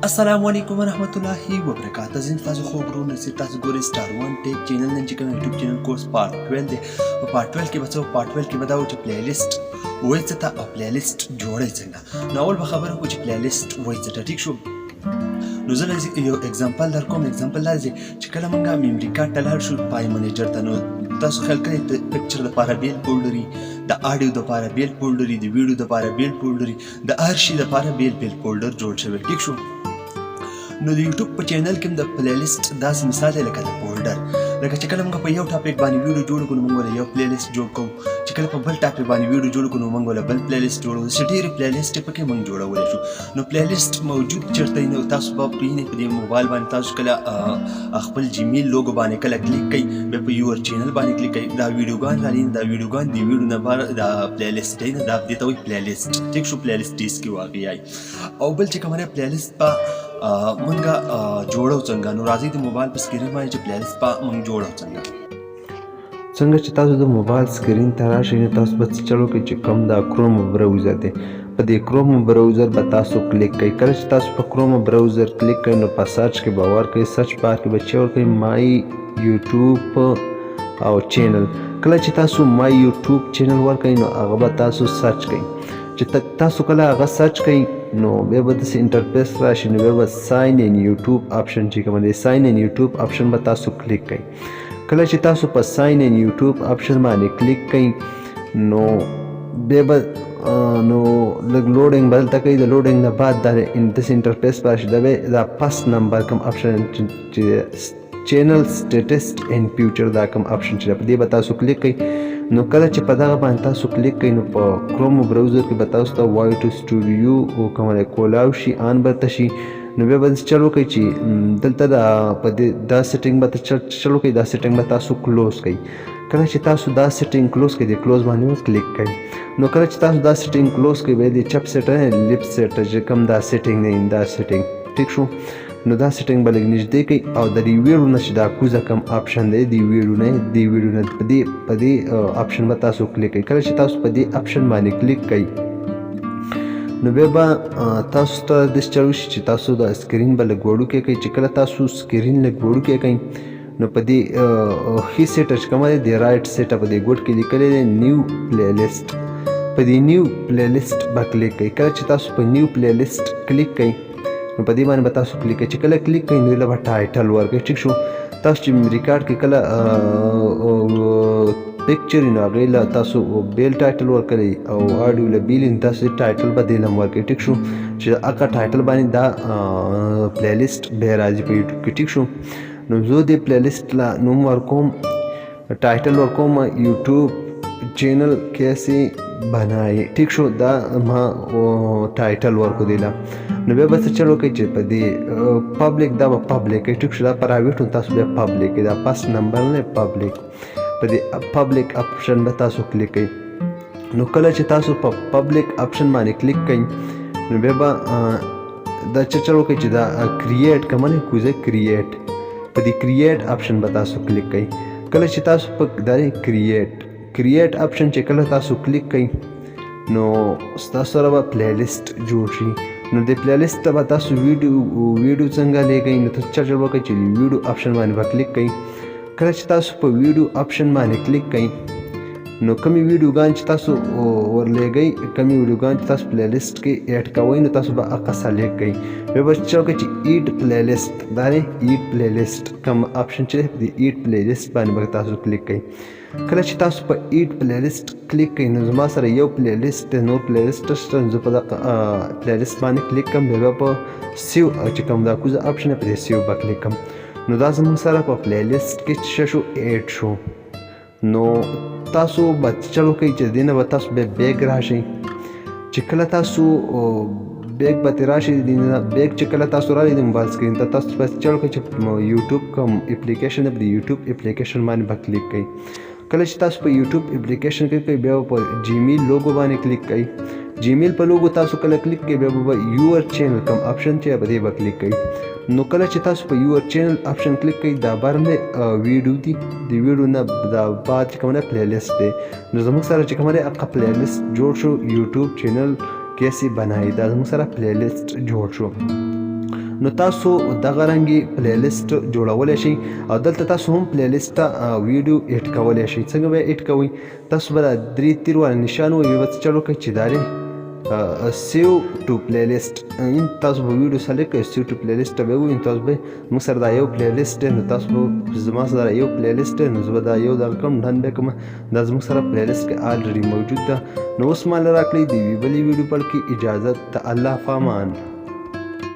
السلام علیکم ورحمۃ اللہ وبرکاتہ. زین تاسو خو ورونه سي تاسو ګورئ سټار 1 ټیک چینل نن چې کوم یوټیوب چینل کورس پارت 12 دی. په پارت 12 کې به څه پارت 12 کې به دا و چې پلی لیست وایي څه ته او پلی لیست جوړئ څنګه. نو اول به خبره وکړو چې پلی لیست وایي څه ته. ټیک شو. نو زه یو اگزامپل در کوم. اگزامپل دا دی چې کله موږ میموري کارت ته لاړ شو پای منیجر ته، نو تاسو خیال کوئ د پکچر دپاره بیل فولډر وي، د اډیو دپاره بیل فولډر وي، د ویډیو دپاره بیل فولډر وي، د هر شي دپاره بیل فولډر جوړ شوی. ټیک شو. نو د یوټیوب په چینل کې د پلی لیست داسې مثال دی لکه د فولډر. لکه چې کله موږ په یو ټاپک باندې ویډیو جوړ کړو نو موږ ولا یو پلی لیست جوړ کوو، چې کله په بل ټاپک باندې ویډیو جوړ کړو نو موږ ولا بل پلی لیست جوړو. چې ډېرې پلی لیست پکې موږ جوړولی شو. نو پلی لیست موجود چېرته وي نو تاسو به پوهېږئ په دې موبایل باندې تاسو کله خپل جیمیل لوګو باندې کله کلیک کوئ، بیا په یور چینل باندې کلیک کوئ، دا ویډیوګان رالي، دا ویډیوګان د ویډیو نه دا پلی لیست دی، دا دې ته وایي پلی لیست. ټیک شو. پلی لیست ډیسک کې واقع وي. او بل چې کومه پلی لیست په مونږ جوړو څنګه. نو راځئ د موبایل په سکرین باندې چې پلی لیست په مونږ جوړو څنګه چې تاسو د موبایل سکرین ته راشئ نو تاسو به څه چلو کوئ چې کوم دا کروم براوزر دی، په دې کروم براوزر به تاسو کلیک کوئ. کله چې تاسو په کروم براوزر کلیک کوئ نو په سرچ کې به ورکوئ، سرچ بار کې به چې ورکوئ مای یوټیوب او چینل. کله چې تاسو مای یوټیوب چینل ورکوئ نو هغه به تاسو سرچ کوئ. چې تاسو کله هغه سرچ کوئ نو بیا به داسې انټرفیس راشي، نو بیا به ساین ان یوټیوب آپشن چې کوم دی، ساین ان یوټیوب آپشن به تاسو کلیک کوئ. کله چې تاسو په ساین ان یوټیوب آپشن باندې کلیک کوئ نو بیا به نو لږ لوډینګ به دلته کوي. د لوډینګ نه بعد دا داسې انټرفیس به راشي، دا فسټ نمبر کوم آپشن چې چینل سټیټس ان فیوچر دا کوم آپشن چې په دې به تاسو کلیک کوئ. نو کله چې په دغه باندې تاسو کلیک کوئ نو په کروم براوزر کې به تاسو ته وایي ټو سټوډیو کومه کولاو شي آن به ته شي. نو بیا به چلو کوئ چې دلته په دې دا سیټینګ به چلو کوئ، دا سیټینګ به تاسو کلوز کوئ. کله چې تاسو دا سیټینګ کلوز کوئ د کلوز باندې کلیک کوئ. نو کله چې تاسو دا سیټینګ کلوز کوئ بیا د چپ سیټ لیپ سیټ چې کوم دا سیټینګ دی دا سیټینګ. ټیک شو. نو دا سیټینګ به لږ نږدې کوئ او د دې ویډیو نه چې دا کوزه کوم آپشن دی د ویډیو نه په دې آپشن به تاسو کلیک کوئ. کله چې تاسو په دې آپشن باندې کلیک کوئ نو بیا به تاسو ته داسې چلو شي چې تاسو د سکرین به لږ وړوکی کوئ. چې کله تاسو سکرین لږ وړوکی کوئ نو په دې ښي سیټه چې کومه دی د رایټ سیټه په دې ګوټ کې لیکلی دی نیو پلی لیست. په دې نیو پلی لیست به کلیک کوئ. کله چې تاسو په نیو پلی لیست کلیک کوئ نو په دې باندې به تاسو کلیک کوئ. چې کله کلیک کوئ نو دله به ټایټل ورکوئ. ټیک شو. تاسو چې ریکارډ کې کله پکچر نو هغې له تاسو بیل ټایټل ورکوئ او اډیو له بیل تاسو ټایټل به دې له هم ورکوئ. ټیک شو. چې هغه ټایټل باندې دا پلی لیست بیا راځي په یوټیوب کې. ټیک شو. نو زه دې پلی لیست له نوم ورکوم، ټایټل ورکوم یوټیوب چینل کیسې بنایې. ټیک شو. دا ما ټایټل ورکو دی له. نو بیا به څه چل وکړئ چې په دې پبلیک دا به پبلیک کوئ. ټیک شو. دا پرایویټ تاسو بیا پبلیک کوئ، دا فسټ نمبر نه پبلیک. په دې پبلیک آپشن به تاسو کلیک کوئ. نو کله چې تاسو په پبلیک آپشن باندې کلیک کوئ نو بیا به دا څه چل وکړئ چې دا کریټ کومه نه کوزه کریټ، په دې کریټ آپشن به تاسو کلیک کوئ. کله چې تاسو په دا کریټ آپشن چې کله تاسو کلیک کوئ نو ستاسو سره به پلی لیست جوړ شي. نو د پلی لیست ته به تاسو ویډیو څنګه لیکئ نو تاسو چل وکړئ چې د ویډیو آپشن باندې به کلیک کوئ. کله چې تاسو په ویډیو آپشن باندې کلیک کوئ نو کومې ویډیوګان چې تاسو ورلیږئ، کومې ویډیوګان چې تاسو پلی لیست کې ایډ کوئ نو تاسو به هغه سلیکټ کوئ. بیا به چل وکړئ چې ایډ پلی لیست دا دی ایډ پلی لیست کوم آپشن چې دی په دې ایډ پلی لیست باندې به تاسو کلیک کوئ. کله چې تاسو په ایډ پلی لیست کلیک کوئ نو زما سره یو پلی لیست دی، نور پلی لیست شته. زه په دغه پلی لیست باندې کلیک کوم، بیا به په سیو چې کوم دا کوزه آپشن دی په دې سیو به کلیک کوم. نو دا زموږ سره په پلی لیست کې څه شو ایډ شو. نو تاسو به چل وکئ چې دې نه به تاسو بیا بیک راشئ. چې کله تاسو بیک به ترې راشئ بیک چې کله تاسو راغلئ د موبایل سکرین ته تاسو به چل وکئ چې یوټیوب کوم اپلیکیشن دی په یوټیوب اپلیکیشن باندې به کلیک کوئ. کله چې تاسو په یوټیوب اپلیکیشن کلیک کوئ بیا په جیمیل لوګو باندې کلیک کوئ. جیمیل په لوګو تاسو کله کلیک کوئ بیا به یور چینل کوم آپشن چې په دې به کلیک کوئ. نو کله چې تاسو په یور چینل آپشن کلیک کوئ دا باندې ویډیو دی، د ویډیو نه دا بعد چې کومه پلی لیست دی. نو زموږ سره چې کومه هغه پلی لیست جوړ شو یوټیوب چینل کیسې بنایي، دا زموږ سره پلی لیست جوړ شو. نو تاسو دغه رنګې پلی لیست جوړولی شئ او دلته تاسو هم پلی لیست ته ویډیو ایډ کولی شئ. څنګه به ایډ کوئ؟ تاسو به دا درې تیر والا نشان ووهئ، بیا به څه چل وکړئ چې دا دی سیو ټو پلی لیست، تاسو به ویډیو سلیکټ کړئ، سیو ټو پلی لیست ته به ووایئ. تاسو به موږ سره دا یو پلی لیست دی، نو تاسو به زما سره یو پلی لیست دی، نو زه به دا یو دغه کړم، ډن به کړم. دا زموږ سره پلی لیست کې الریډي موجود ده. نو اوس ماله راکړئ د یوې بلې ویډیو په اړه کې اجازت د الله په امان.